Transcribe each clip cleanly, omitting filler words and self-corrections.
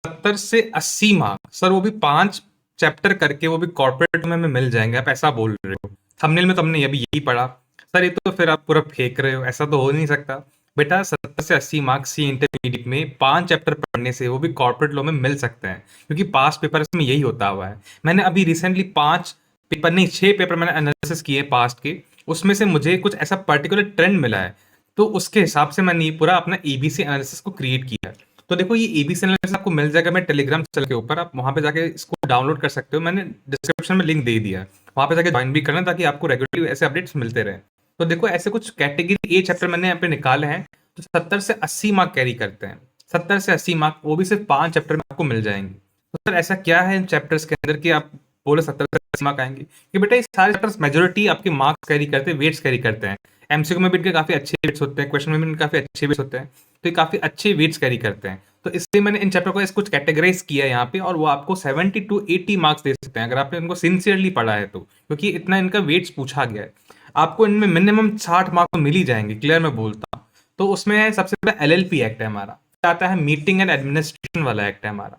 70 से 80 marks sir, वो भी 5 चैप्टर करके, वो भी कॉर्पोरेट में मिल जाएंगे। आप ऐसा बोल रहे हो? थंबनेल में तो हमने अभी यही पढ़ा सर। ये तो फिर आप पूरा फेंक रहे हो, ऐसा तो हो नहीं सकता बेटा। 70 से 80 मार्क्स सी इंटरमीडिएट में 5 चैप्टर पढ़ने से, वो भी कॉर्पोरेट लॉ में मिल सकते हैं, क्योंकि पास्ट पेपर में यही होता हुआ है। मैंने अभी रिसेंटली 5 पेपर नहीं, 6 पेपर मैंने एनालिसिस किए पास्ट के, उसमें से मुझे कुछ ऐसा पर्टिकुलर ट्रेंड मिला है, तो उसके हिसाब से मैंने ये पूरा अपना एबीसी एनालिसिस को क्रिएट किया है। तो देखो, ये एबीसी एनालिसिस आपको मिल जाएगा मेरे टेलीग्राम चैनल के ऊपर, आप वहां पे जाके इसको डाउनलोड कर सकते हो। मैंने डिस्क्रिप्शन में लिंक दे दिया है, वहां पे जाके ज्वाइन भी करना, ताकि आपको रेगुलरली ऐसे अपडेट्स मिलते रहे। तो देखो, ऐसे कुछ कैटेगरी ए चैप्टर मैंने यहाँ पे निकाले हैं, तो 70 से 80 मार्क कैरी करते हैं। 70 से 80 मार्क, वो भी सिर्फ 5 चैप्टर में आपको मिल जाएंगे। तो सर ऐसा क्या है इन चैप्टर्स के अंदर कि आप बोले 70 से 80 मार्क आएंगे? कि बेटा, ये सारे चैप्टर्स मेजोरिटी आपके मार्क्स कैरी करते हैं, वेट्स कैरी करते हैं। एमसीक्यू में भी इनके काफी अच्छे वेट्स होते हैं, क्वेश्चन में भी इनके काफी अच्छे वेट्स होते हैं, तो ये काफी अच्छे वेट्स कैरी करते हैं। तो इसलिए मैंने इन चैप्टर को कुछ कैटेगराइज किया है यहाँ पे, और वो आपको 70 टू 80 मार्क्स दे सकते हैं अगर आपने इनको सिंसियरली पढ़ा है तो, क्योंकि इतना इनका वेट्स पूछा गया है। आपको इनमें मिनिमम 60 मार्क्स तो मिल ही जाएंगे, क्लियर मैं बोलता हूँ। तो उसमें सबसे पहले एलएलपी एक्ट है हमारा, फिर आता है मीटिंग एंड एडमिनिस्ट्रेशन वाला एक्ट है हमारा,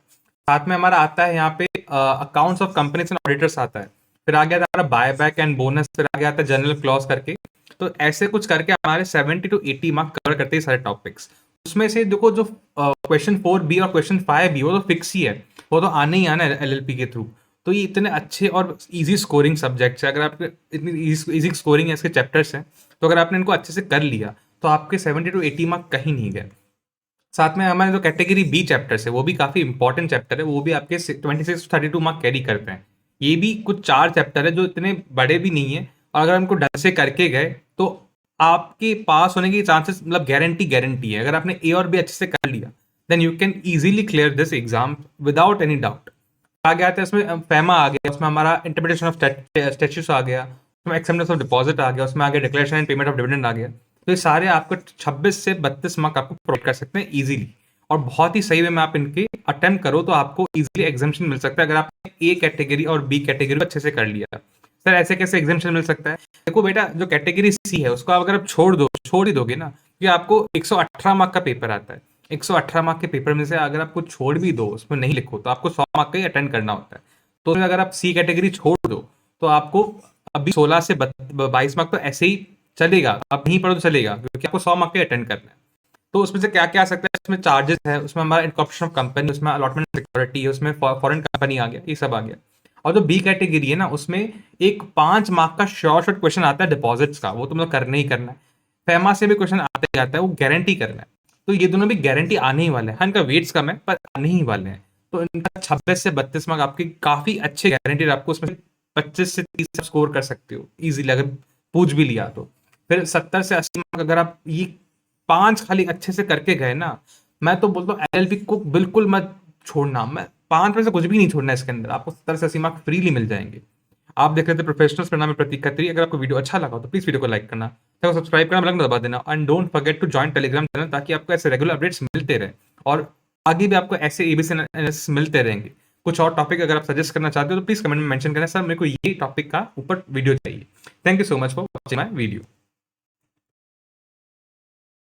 साथ में हमारा आता है यहाँ पे accounts of companies and auditors आता है, फिर आ गया था हमारा बाय बैक एंड बोनस, फिर आ गया था जनरल क्लॉज करके। तो ऐसे कुछ करके हमारे 70 टू 80 मार्क कवर करते हैं सारे टॉपिक्स। उसमें से देखो, जो क्वेश्चन 4 बी और क्वेश्चन 5 बी, वो तो फिक्स ही है, वो तो आने ही आना है एलएलपी के थ्रू। तो ये इतने अच्छे और इजी स्कोरिंग सब्जेक्ट्स है, अगर आपके इतनी इजी स्कोरिंग है इसके चैप्टर्स हैं, तो अगर आपने इनको अच्छे से कर लिया तो आपके 70 टू 80 मार्क कहीं नहीं गए। साथ में हमारे जो कैटेगरी बी चैप्टर्स है, वो भी काफी इंपॉर्टेंट चैप्टर है, वो भी आपके 26 32 मार्क कैरी करते हैं। ये भी कुछ 4 चैप्टर है जो इतने बड़े भी नहीं है, और अगर हमको ढंग से करके गए तो आपके पास होने की चांसेस मतलब गारंटी है। अगर आपने ए और बी अच्छे से कर लिया, then you can easily clear this exam without any doubt. आ गया था इसमें फेमा आ गया, उसमें हमारा इंटरप्रिटेशन ऑफ स्टैट्यूट्स आ गया, उसमें एक्सेप्टेंस ऑफ डिपॉजिट आ गया, उसमें आ गया declaration and payment of dividend आ गया। तो ये सारे आपको 26 से 32 मार्क आपको प्रोवाइड कर सकते हैं इजीली, और बहुत ही सही वे में आप इनके अटेम्प्ट करो तो आपको इजीली एग्जाम्शन मिल सकता है, अगर आपने ए कैटेगरी और बी कैटेगरी अच्छे से कर लिया। सर ऐसे कैसे एग्जाम्शन मिल सकता है? देखो बेटा, जो कैटेगरी सी है उसको अगर आप छोड़ ही दोगे ना, कि आपको 118 मार्क का पेपर आता है, 118 मार्क के पेपर में से अगर आपको छोड़ भी दो, उसमें नहीं लिखो, तो आपको 100 मार्क का ही अटेंड करना होता है। तो उसमें अगर आप सी कैटेगरी छोड़ दो, तो आपको अभी 16 से 22 मार्क तो ऐसे ही चलेगा, आप नहीं पढ़ो तो चलेगा, क्योंकि आपको 100 मार्क का अटेंड करना है। तो उसमें से क्या क्या आ सकता है? इसमें चार्जेस है, उसमें हमारा इनकॉर्पोरेशन ऑफ कंपनी, उसमें अलॉटमेंट सिक्योरिटी है, उसमें फॉरेन कंपनी आ गया, ये सब आ गया। और जो बी कैटेगरी है ना, उसमें एक 5 मार्क का शॉर्ट क्वेश्चन आता है डिपॉजिट्स का, वो तो मतलब करना ही करना है। फेमा से भी क्वेश्चन आता ही आता है, वो गारंटी करना है। तो ये दोनों भी गारंटी आने ही वाले हैं। हाँ, इनका वेट्स कम है पर आने ही वाले हैं। तो इनका 26 से 32 मार्क आपकी काफी अच्छे गारंटी, आपको उसमें 25 से 30 स्कोर कर सकते हो इजीली, अगर पूछ भी लिया तो। फिर 70 से 80 मार्क अगर आप ये 5 खाली अच्छे से करके गए ना, मैं तो बोलता हूँ एलएलबी को बिल्कुल मत छोड़ना। मैं 5 में से कुछ भी नहीं छोड़ना, इसके अंदर आपको 70 से 80 मार्क फ्रीली मिल जाएंगे। आप देख रहे थे प्रोफेशनल्स, का नाम है प्रतीक खत्री। अगर आपको वीडियो अच्छा लगा तो प्लीज वीडियो को लाइक करना, तो सब्सक्राइब करना, बेल दबा देना, and don't forget to join Telegram channel, ताकि आपको ऐसे रेगुलर अपडेट्स मिलते रहे, और आगे भी आपको ऐसे एबीसी एनालिसिस मिलते रहेंगे। कुछ और टॉपिक अगर आप सजेस्ट करना चाहते हो तो प्लीज कमेंट में मेंशन करना, सर मेरे को ये टॉपिक का ऊपर वीडियो चाहिए। Thank you so much for watching my video.